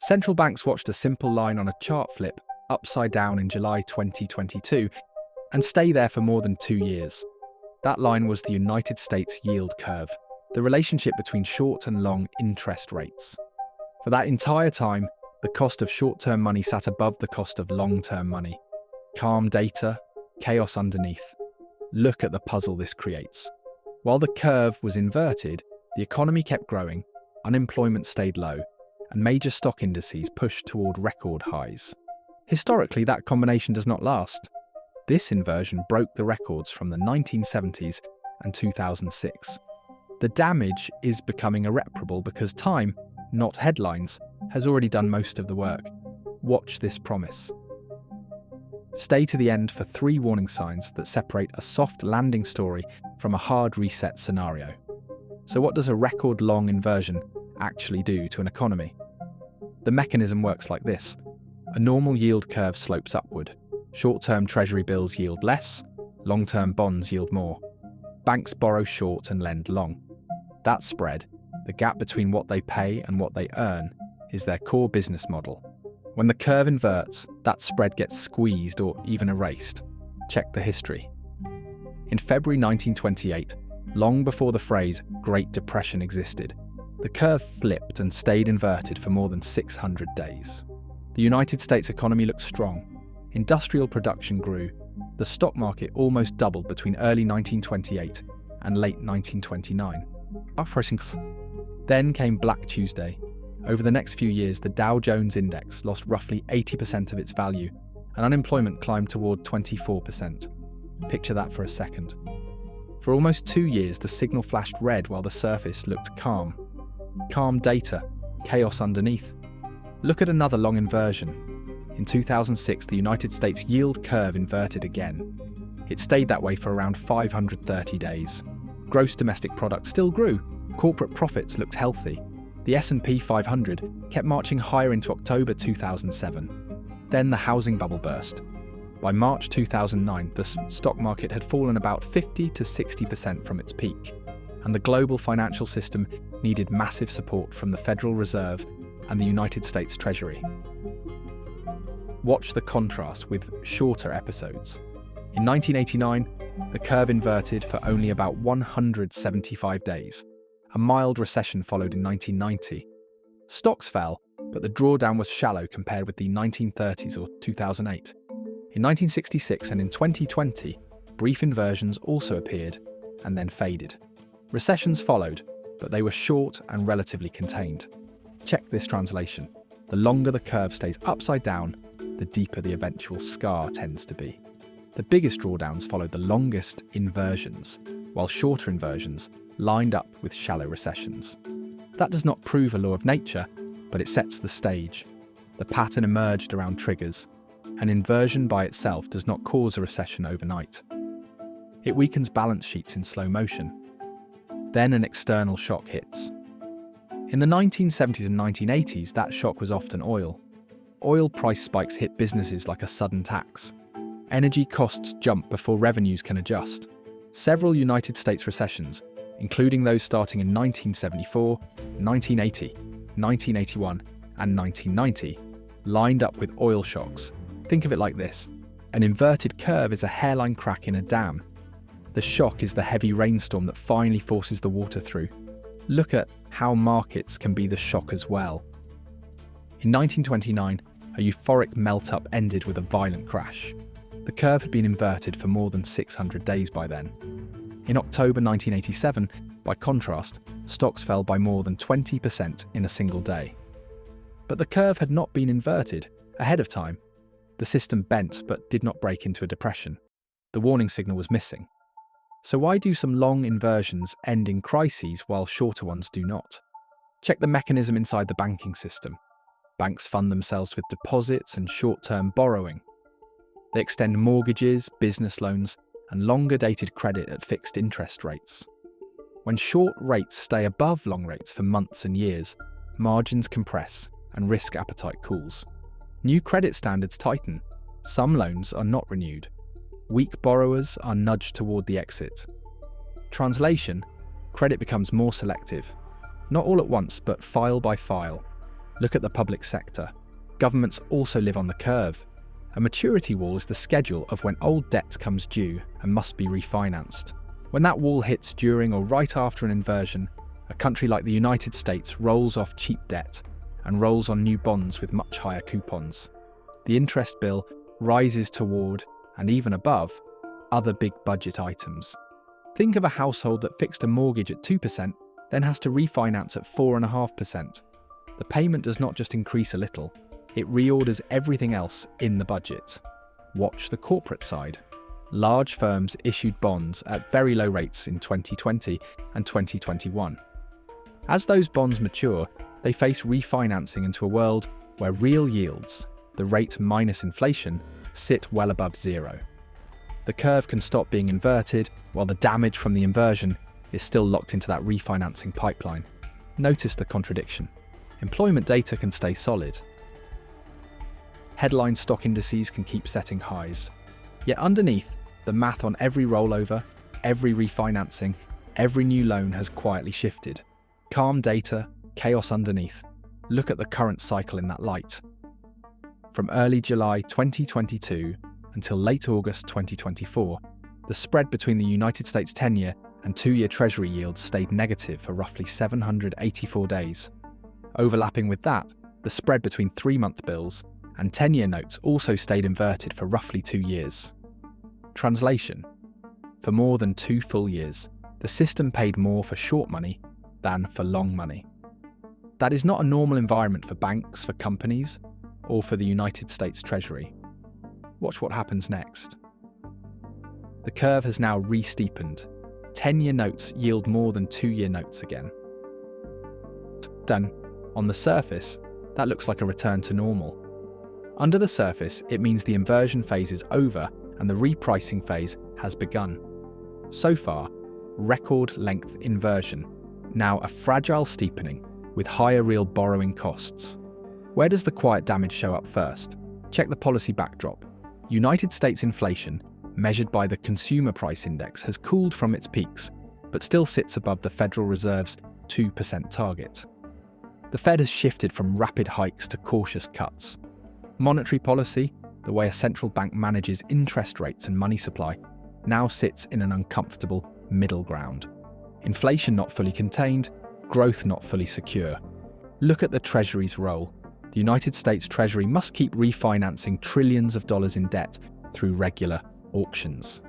Central banks watched a simple line on a chart flip upside down in July 2022 and stay there for more than 2 years. That line was the United States yield curve, the relationship between short and long interest rates. For that entire time, the cost of short-term money sat above the cost of long-term money. Calm data, chaos underneath. Look at the puzzle this creates. While the curve was inverted, the economy kept growing, unemployment stayed low, and major stock indices pushed toward record highs. Historically, that combination does not last. This inversion broke the records from the 1970s and 2006. The damage is becoming irreparable because time, not headlines, has already done most of the work. Watch this promise. Stay to the end for 3 warning signs that separate a soft landing story from a hard reset scenario. So what does a record-long inversion actually do to an economy? The mechanism works like this. A normal yield curve slopes upward. Short-term treasury bills yield less, long-term bonds yield more. Banks borrow short and lend long. That spread, the gap between what they pay and what they earn, is their core business model. When the curve inverts, that spread gets squeezed or even erased. Check the history. In February 1928, long before the phrase Great Depression existed, the curve flipped and stayed inverted for more than 600 days. The United States economy looked strong. Industrial production grew. The stock market almost doubled between early 1928 and late 1929. Then came Black Tuesday. Over the next few years, the Dow Jones Index lost roughly 80% of its value, and unemployment climbed toward 24%. Picture that for a second. For almost 2 years, the signal flashed red while the surface looked calm. Calm data, chaos underneath. Look at another long inversion. In 2006, the United States yield curve inverted again. It stayed that way for around 530 days. Gross domestic product still grew. Corporate profits looked healthy. The S&P 500 kept marching higher into October 2007. Then the housing bubble burst. By March 2009, the stock market had fallen about 50 to 60% from its peak, and the global financial system needed massive support from the Federal Reserve and the United States Treasury. Watch the contrast with shorter episodes. In 1989, the curve inverted for only about 175 days. A mild recession followed in 1990. Stocks fell, but the drawdown was shallow compared with the 1930s or 2008. In 1966 and in 2020, brief inversions also appeared and then faded. Recessions followed, but they were short and relatively contained. Check this translation. The longer the curve stays upside down, the deeper the eventual scar tends to be. The biggest drawdowns followed the longest inversions, while shorter inversions lined up with shallow recessions. That does not prove a law of nature, but it sets the stage. The pattern emerged around triggers. An inversion by itself does not cause a recession overnight. It weakens balance sheets in slow motion. Then an external shock hits. In the 1970s and 1980s, that shock was often oil. Oil price spikes hit businesses like a sudden tax. Energy costs jump before revenues can adjust. Several United States recessions, including those starting in 1974, 1980, 1981, and 1990, lined up with oil shocks. Think of it like this. An inverted curve is a hairline crack in a dam. The shock is the heavy rainstorm that finally forces the water through. Look at how markets can be the shock as well. In 1929, a euphoric melt-up ended with a violent crash. The curve had been inverted for more than 600 days by then. In October 1987, by contrast, stocks fell by more than 20% in a single day. But the curve had not been inverted ahead of time. The system bent but did not break into a depression. The warning signal was missing. So why do some long inversions end in crises while shorter ones do not? Check the mechanism inside the banking system. Banks fund themselves with deposits and short-term borrowing. They extend mortgages, business loans, and longer-dated credit at fixed interest rates. When short rates stay above long rates for months and years, margins compress and risk appetite cools. New credit standards tighten. Some loans are not renewed. Weak borrowers are nudged toward the exit. Translation: credit becomes more selective. Not all at once, but file by file. Look at the public sector. Governments also live on the curve. A maturity wall is the schedule of when old debt comes due and must be refinanced. When that wall hits during or right after an inversion, a country like the United States rolls off cheap debt and rolls on new bonds with much higher coupons. The interest bill rises toward, and even above, other big budget items. Think of a household that fixed a mortgage at 2%, then has to refinance at 4.5%. The payment does not just increase a little, it reorders everything else in the budget. Watch the corporate side. Large firms issued bonds at very low rates in 2020 and 2021. As those bonds mature, they face refinancing into a world where real yields, the rate minus inflation, sit well above zero. The curve can stop being inverted, while the damage from the inversion is still locked into that refinancing pipeline. Notice the contradiction. Employment data can stay solid. Headline stock indices can keep setting highs. Yet underneath, the math on every rollover, every refinancing, every new loan has quietly shifted. Calm data, chaos underneath. Look at the current cycle in that light. From early July 2022 until late August 2024, the spread between the United States 10-year and 2-year Treasury yields stayed negative for roughly 784 days. Overlapping with that, the spread between 3-month bills and 10-year notes also stayed inverted for roughly 2 years. Translation: for more than 2 full years, the system paid more for short money than for long money. That is not a normal environment for banks, for companies, or for the United States Treasury. Watch what happens next. The curve has now re-steepened. 10-year notes yield more than 2-year notes again. Then, on the surface, that looks like a return to normal. Under the surface, it means the inversion phase is over and the repricing phase has begun. So far, record length inversion, now a fragile steepening with higher real borrowing costs. Where does the quiet damage show up first? Check the policy backdrop. United States inflation, measured by the Consumer Price Index, has cooled from its peaks, but still sits above the Federal Reserve's 2% target. The Fed has shifted from rapid hikes to cautious cuts. Monetary policy, the way a central bank manages interest rates and money supply, now sits in an uncomfortable middle ground. Inflation not fully contained, growth not fully secure. Look at the Treasury's role. The United States Treasury must keep refinancing trillions of dollars in debt through regular auctions.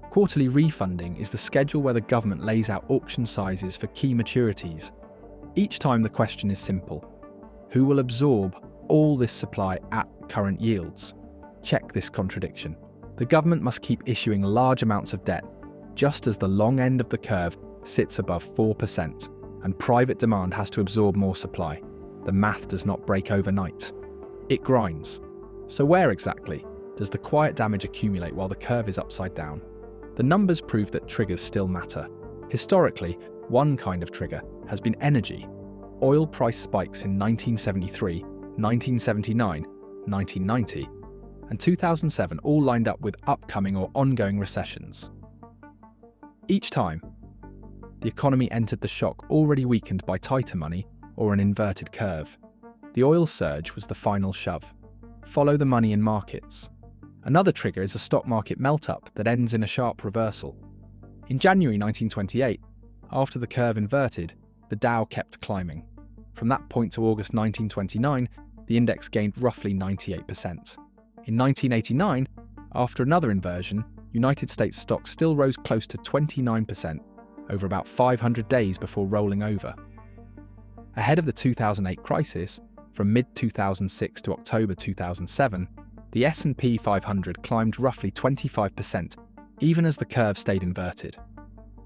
Quarterly refunding is the schedule where the government lays out auction sizes for key maturities. Each time the question is simple: who will absorb all this supply at current yields? Check this contradiction. The government must keep issuing large amounts of debt, just as the long end of the curve sits above 4%, and private demand has to absorb more supply. The math does not break overnight. It grinds. So where exactly does the quiet damage accumulate while the curve is upside down? The numbers prove that triggers still matter. Historically, one kind of trigger has been energy. Oil price spikes in 1973, 1979, 1990, and 2007 all lined up with upcoming or ongoing recessions. Each time, the economy entered the shock already weakened by tighter money or an inverted curve. The oil surge was the final shove. Follow the money in markets. Another trigger is a stock market melt-up that ends in a sharp reversal. In January 1928, after the curve inverted, the Dow kept climbing. From that point to August 1929, the index gained roughly 98%. In 1989, after another inversion, United States stocks still rose close to 29% over about 500 days before rolling over. Ahead of the 2008 crisis, from mid-2006 to October 2007, the S&P 500 climbed roughly 25%, even as the curve stayed inverted.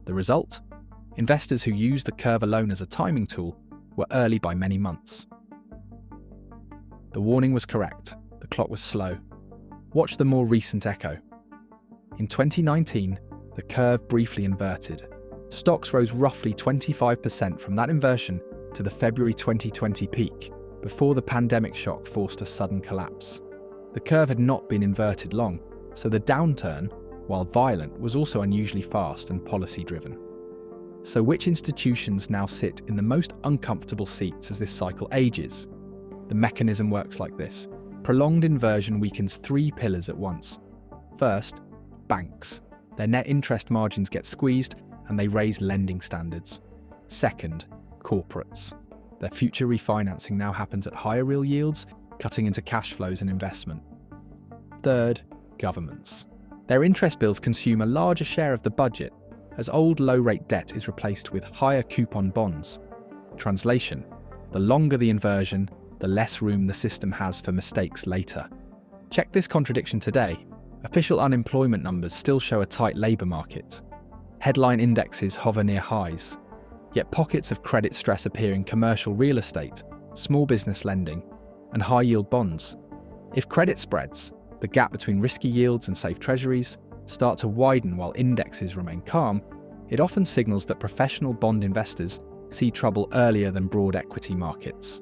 The result? Investors who used the curve alone as a timing tool were early by many months. The warning was correct. The clock was slow. Watch the more recent echo. In 2019, the curve briefly inverted. Stocks rose roughly 25% from that inversion to the February 2020 peak, before the pandemic shock forced a sudden collapse. The curve had not been inverted long, so the downturn, while violent, was also unusually fast and policy-driven. So which institutions now sit in the most uncomfortable seats as this cycle ages? The mechanism works like this. Prolonged inversion weakens three pillars at once. First, banks. Their net interest margins get squeezed and they raise lending standards. Second, corporates. Their future refinancing now happens at higher real yields, cutting into cash flows and investment. Third, governments. Their interest bills consume a larger share of the budget as old low-rate debt is replaced with higher coupon bonds. Translation: the longer the inversion, the less room the system has for mistakes later. Check this contradiction today. Official unemployment numbers still show a tight labour market. Headline indexes hover near highs. Yet pockets of credit stress appear in commercial real estate, small business lending, and high-yield bonds. If credit spreads, the gap between risky yields and safe treasuries, start to widen while indexes remain calm, it often signals that professional bond investors see trouble earlier than broad equity markets.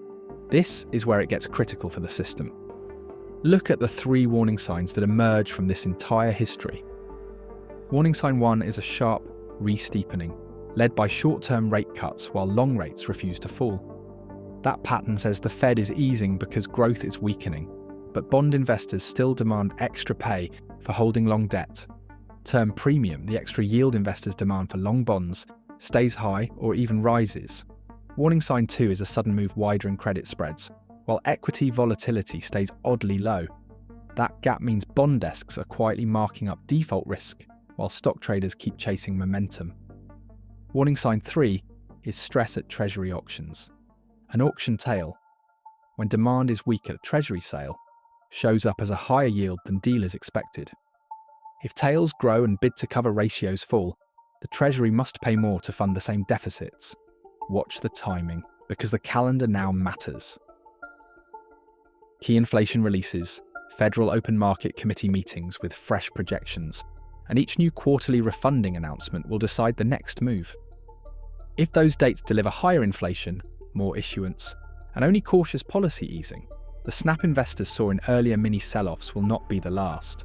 This is where it gets critical for the system. Look at the three warning signs that emerge from this entire history. Warning sign 1 is a sharp re-steepening, led by short-term rate cuts while long rates refuse to fall. That pattern says the Fed is easing because growth is weakening, but bond investors still demand extra pay for holding long debt. Term premium, the extra yield investors demand for long bonds, stays high or even rises. Warning sign 2 is a sudden move wider in credit spreads, while equity volatility stays oddly low. That gap means bond desks are quietly marking up default risk, while stock traders keep chasing momentum. Warning sign 3 is stress at treasury auctions. An auction tail, when demand is weak at a treasury sale, shows up as a higher yield than dealers expected. If tails grow and bid-to-cover ratios fall, the Treasury must pay more to fund the same deficits. Watch the timing, because the calendar now matters. Key inflation releases, Federal Open Market Committee meetings with fresh projections, and each new quarterly refunding announcement will decide the next move. If those dates deliver higher inflation, more issuance, and only cautious policy easing, the snap investors saw in earlier mini sell-offs will not be the last.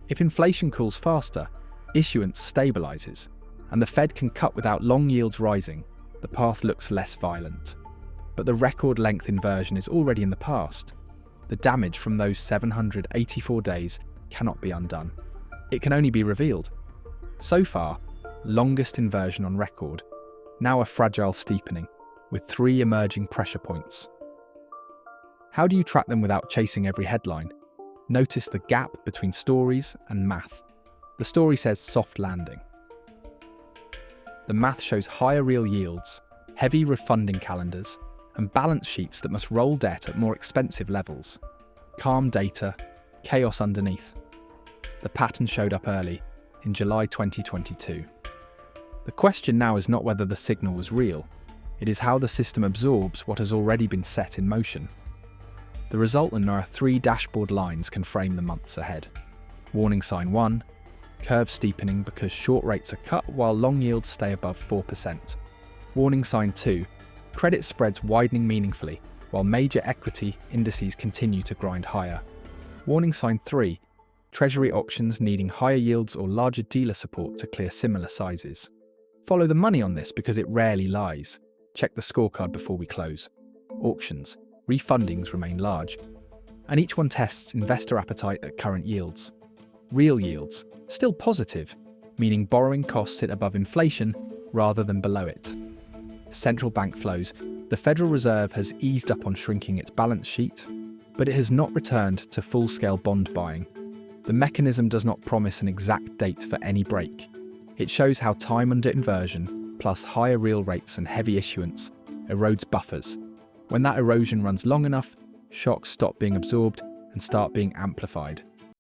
If inflation cools faster, issuance stabilises, and the Fed can cut without long yields rising, the path looks less violent. But the record-length inversion is already in the past. The damage from those 784 days cannot be undone. It can only be revealed. So far, longest inversion on record, now a fragile steepening, with 3 emerging pressure points. How do you track them without chasing every headline? Notice the gap between stories and math. The story says soft landing. The math shows higher real yields, heavy refunding calendars, and balance sheets that must roll debt at more expensive levels. Calm data, chaos underneath. The pattern showed up early, in July 2022. The question now is not whether the signal was real, it is how the system absorbs what has already been set in motion. The resultant are 3 dashboard lines can frame the months ahead. Warning sign 1, curve steepening because short rates are cut while long yields stay above 4%. Warning sign 2, credit spreads widening meaningfully while major equity indices continue to grind higher. Warning sign 3, treasury auctions needing higher yields or larger dealer support to clear similar sizes. Follow the money on this because it rarely lies. Check the scorecard before we close. Auctions, refundings remain large, and each one tests investor appetite at current yields. Real yields, still positive, meaning borrowing costs sit above inflation rather than below it. Central bank flows, the Federal Reserve has eased up on shrinking its balance sheet, but it has not returned to full-scale bond buying. The mechanism does not promise an exact date for any break. It shows how time under inversion, plus higher real rates and heavy issuance, erodes buffers. When that erosion runs long enough, shocks stop being absorbed and start being amplified.